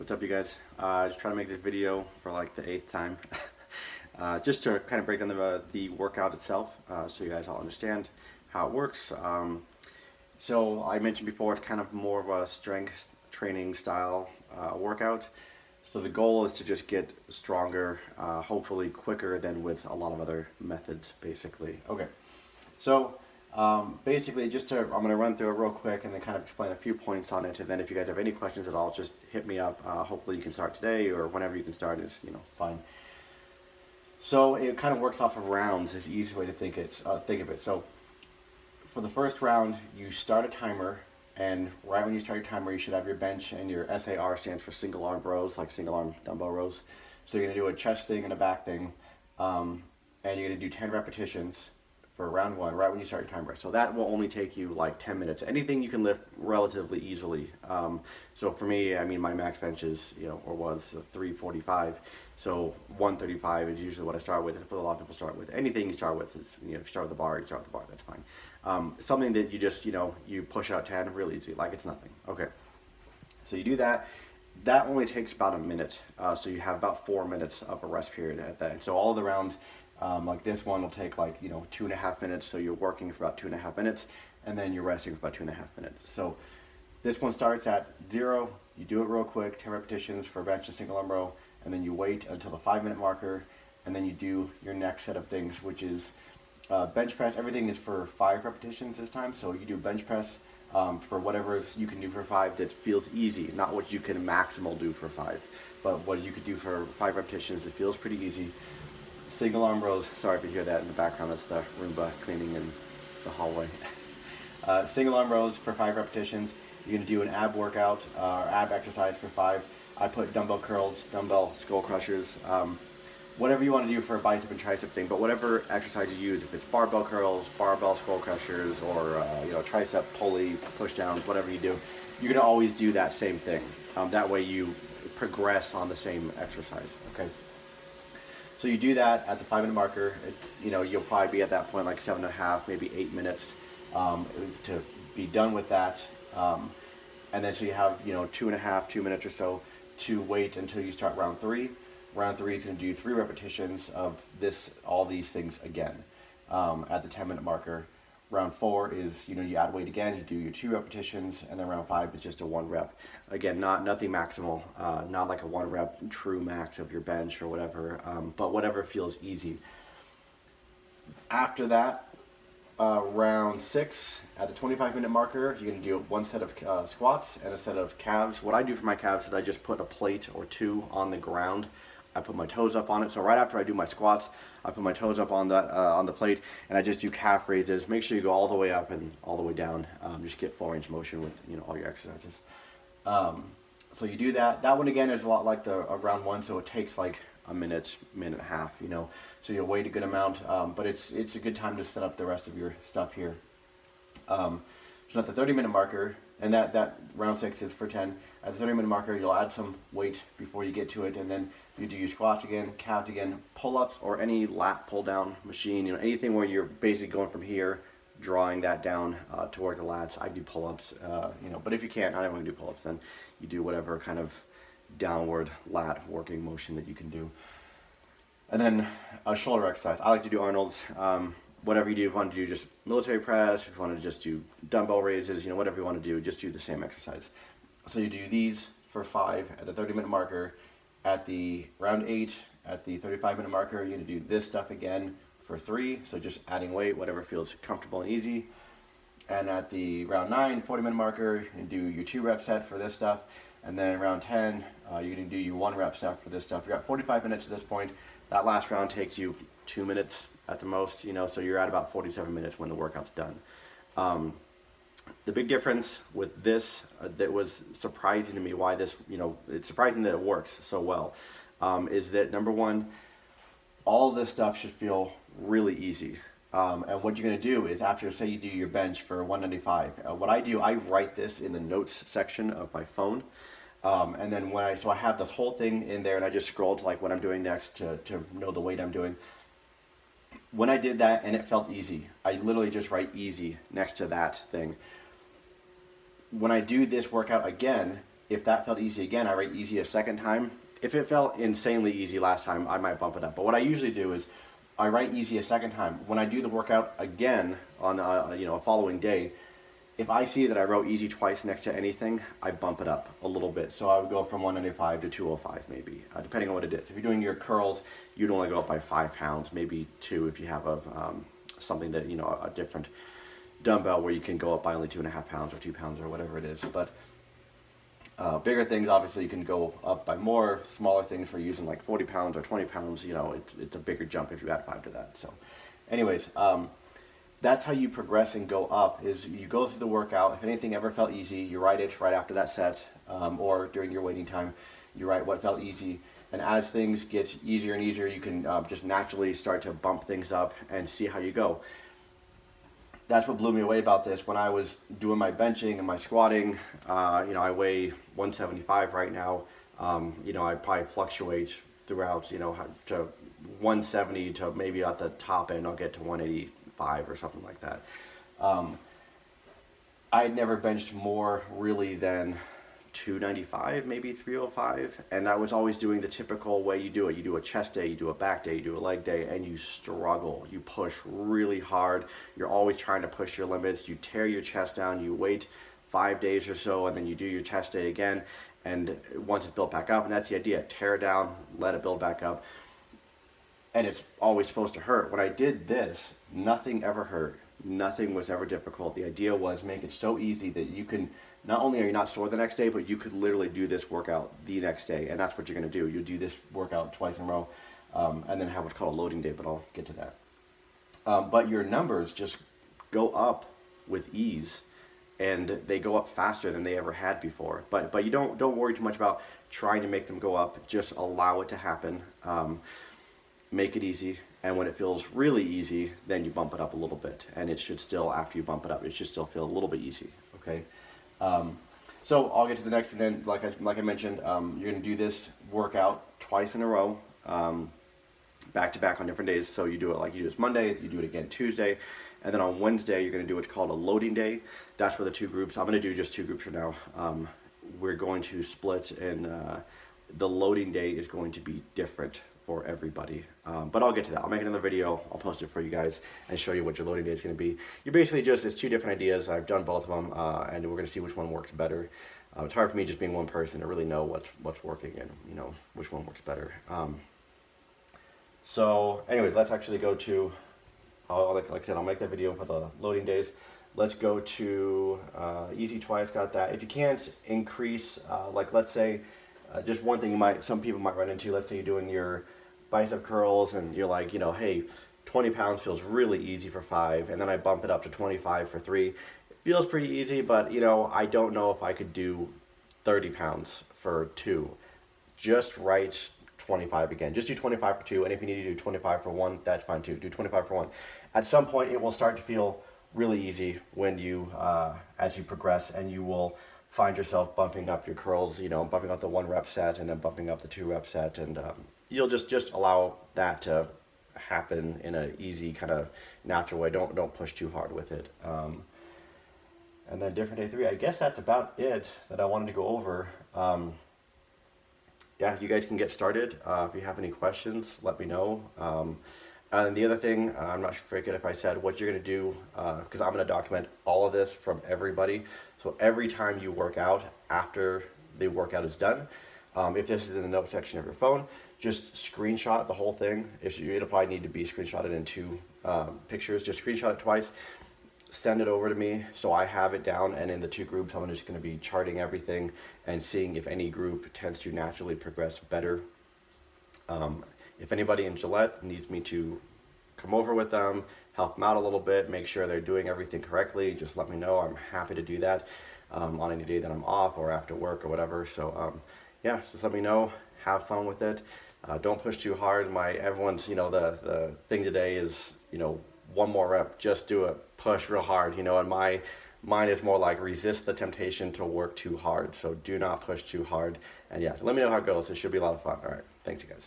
What's up, you guys? Just trying to make this video for like the 8th time. Just to kind of break down the workout itself, so you guys all understand how it works. So I mentioned before, it's kind of more of a strength training style workout. So the goal is to just get stronger, hopefully quicker than with a lot of other methods, basically. Okay, so basically, I'm going to run through it real quick and then kind of explain a few points on it. And then if you guys have any questions at all, just hit me up. Hopefully you can start today or whenever you can start is, fine. So it kind of works off of rounds is the easy way to think of it. So for the first round, you start a timer, and right when you start your timer, you should have your bench, and your SAR stands for single arm rows, like single arm dumbbell rows. So you're going to do a chest thing and a back thing, and you're going to do 10 repetitions for round one, right when you start your timer. So that will only take you like 10 minutes. Anything you can lift relatively easily. So for me, I mean, my max bench is, was 345. So 135 is usually what I start with. That's what a lot of people start with. Anything you start with is, you start with the bar, that's fine. Something that you just, you push out 10 really easy, like it's nothing. Okay. So you do that. That only takes about a minute. So you have about 4 minutes of a rest period at that. So all the rounds, like this one will take like 2.5 minutes, so you're working for about 2.5 minutes, and then you're resting for about 2.5 minutes. So this one starts at 0, you do it real quick, 10 repetitions for bench and single arm row, and then you wait until the 5-minute marker, and then you do your next set of things, which is bench press. Everything is for 5 repetitions this time, so you do bench press for whatever you can do for 5 that feels easy, not what you can maximal do for 5, but what you could do for 5 repetitions that feels pretty easy. Single arm rows, sorry if you hear that in the background, that's the Roomba cleaning in the hallway. Single arm rows for 5 repetitions. You're going to do an ab workout, ab exercise for 5. I put dumbbell curls, dumbbell skull crushers, whatever you want to do for a bicep and tricep thing, but whatever exercise you use, if it's barbell curls, barbell skull crushers, or tricep pulley, push downs, whatever you do, you're going to always do that same thing. That way you progress on the same exercise, okay? So you do that at the 5-minute marker. You'll probably be at that point like 7.5, maybe 8 minutes to be done with that. And then so you have 2 minutes or so to wait until you start round 3. Round 3 is going to do 3 repetitions of all these things again at the 10-minute marker. Round 4 is, you add weight again, you do your 2 repetitions, and then round 5 is just a 1 rep. Again, nothing maximal, not like a 1 rep true max of your bench or whatever, but whatever feels easy. After that, round 6, at the 25-minute marker, you're going to do 1 set of squats and a set of calves. What I do for my calves is I just put a plate or 2 on the ground. I put my toes up on it. So right after I do my squats, I put my toes up on the plate, and I just do calf raises. Make sure you go all the way up and all the way down. Just get full range of motion with all your exercises. So you do that. That one again is a lot like the round 1, so it takes like a minute and a half. So you'll wait a good amount, but it's a good time to set up the rest of your stuff here. So at the 30-minute marker, and that round 6 is for 10. At the 30-minute marker, you'll add some weight before you get to it, and then you do your squats again, calves again, pull-ups, or any lat pull-down machine. Anything where you're basically going from here, drawing that down toward the lats. I do pull-ups, but if you can't, not everyone can do pull-ups. Then you do whatever kind of downward lat working motion that you can do. And then a shoulder exercise. I like to do Arnold's. Whatever you do, if you want to do just military press, if you want to just do dumbbell raises, whatever you want to do, just do the same exercise. So you do these for 5 at the 30-minute marker. At the round 8, at the 35-minute marker, you're going to do this stuff again for 3. So just adding weight, whatever feels comfortable and easy. And at the round 9, 40-minute marker, you're going to do your 2 rep set for this stuff. And then round 10, you're going to do your 1 rep set for this stuff. You're at 45 minutes at this point. That last round takes you 2 minutes at the most, so you're at about 47 minutes when the workout's done. The big difference with this that was surprising to me, why this, it's surprising that it works so well, is that number 1, all of this stuff should feel really easy. And what you're going to do is after, say you do your bench for 195, what I do, I write this in the notes section of my phone. And then so I have this whole thing in there, and I just scroll to like what I'm doing next to know the weight I'm doing. When I did that and it felt easy, I literally just write easy next to that thing. When I do this workout again, If that felt easy again, I write easy a second time. If it felt insanely easy last time, I might bump it up. But what I usually do is I write easy a second time. When I do the workout again on a following day, if I see that I wrote easy twice next to anything, I bump it up a little bit. So I would go from 195 to 205 maybe, depending on what it is. If you're doing your curls, you'd only go up by 5 pounds, maybe 2 if you have something that, a different dumbbell where you can go up by only 2.5 pounds or 2 pounds or whatever it is. But bigger things, obviously, you can go up by more. Smaller things for using like 40 pounds or 20 pounds, it's a bigger jump if you add 5 to that. So anyways, that's how you progress and go up, is you go through the workout. If anything ever felt easy, you write it right after that set, or during your waiting time, you write what felt easy. And as things get easier and easier, you can just naturally start to bump things up and see how you go. That's what blew me away about this. When I was doing my benching and my squatting, I weigh 175 right now. I probably fluctuate throughout, to 170 to maybe at the top end, I'll get to 185 or something like that. I had never benched more really than 295, maybe 305, and I was always doing the typical way you do it. You do a chest day, you do a back day, you do a leg day, and you struggle. You push really hard. You're always trying to push your limits. You tear your chest down, you wait 5 days or so, and then you do your chest day again, and once it's built back up, and that's the idea, tear it down, let it build back up, and it's always supposed to hurt. When I did this, nothing ever hurt. Nothing was ever difficult. The idea was make it so easy that you can, not only are you not sore the next day, but you could literally do this workout the next day, and that's what you're going to do. You do this workout twice in a row, and then have what's called a loading day, but I'll get to that. But your numbers just go up with ease, and they go up faster than they ever had before. But you don't worry too much about trying to make them go up. Just allow it to happen. Make it easy, and when it feels really easy, then you bump it up a little bit, and it should still, after you bump it up, it should still feel a little bit easy. Okay. So I'll get to the next, and then like I mentioned, you're going to do this workout twice in a row, back to back on different days. So you do it like you do this Monday, you do it again Tuesday, and then on Wednesday you're going to do what's called a loading day. That's where the 2 groups. I'm going to do just 2 groups for now. We're going to split, and the loading day is going to be different for everybody, but I'll get to that. I'll make another video, I'll post it for you guys and show you what your loading day is going to be. You're basically it's 2 different ideas. I've done both of them, and we're going to see which one works better. It's hard for me just being one person to really know what's working and which one works better. So anyways, let's actually go to, like I said, I'll make that video for the loading days. Let's go to easy twice, got that. If you can't increase, like let's say, just one thing some people might run into, let's say you're doing your bicep curls and you're like, hey, 20 pounds feels really easy for 5, and then I bump it up to 25 for 3. It feels pretty easy, but I don't know if I could do 30 pounds for 2. Just write 25 again. Just do 25 for 2, and if you need to do 25 for 1, that's fine too. Do 25 for 1. At some point, it will start to feel really easy when you, as you progress, and you will find yourself bumping up your curls, bumping up the 1 rep set and then bumping up the 2 rep set, and you'll just allow that to happen in an easy kind of natural way. Don't push too hard with it. And then different day 3, I guess that's about it that I wanted to go over. Yeah, you guys can get started. If you have any questions, let me know. And the other thing, I'm not sure if I said what you're going to do, because I'm going to document all of this from everybody. So every time you work out after the workout is done, if this is in the note section of your phone, just screenshot the whole thing. It'll probably need to be screenshotted in 2 pictures. Just screenshot it twice, send it over to me so I have it down, and in the 2 groups I'm just going to be charting everything and seeing if any group tends to naturally progress better. If anybody in Gillette needs me to come over with them, help them out a little bit, make sure they're doing everything correctly, just let me know. I'm happy to do that on any day that I'm off or after work or whatever. So yeah, just let me know. Have fun with it. Don't push too hard. Everyone's, the thing today is, 1 more rep, just do it, push real hard, and mine is more like resist the temptation to work too hard. So do not push too hard. And yeah, let me know how it goes. It should be a lot of fun. All right. Thanks, you guys.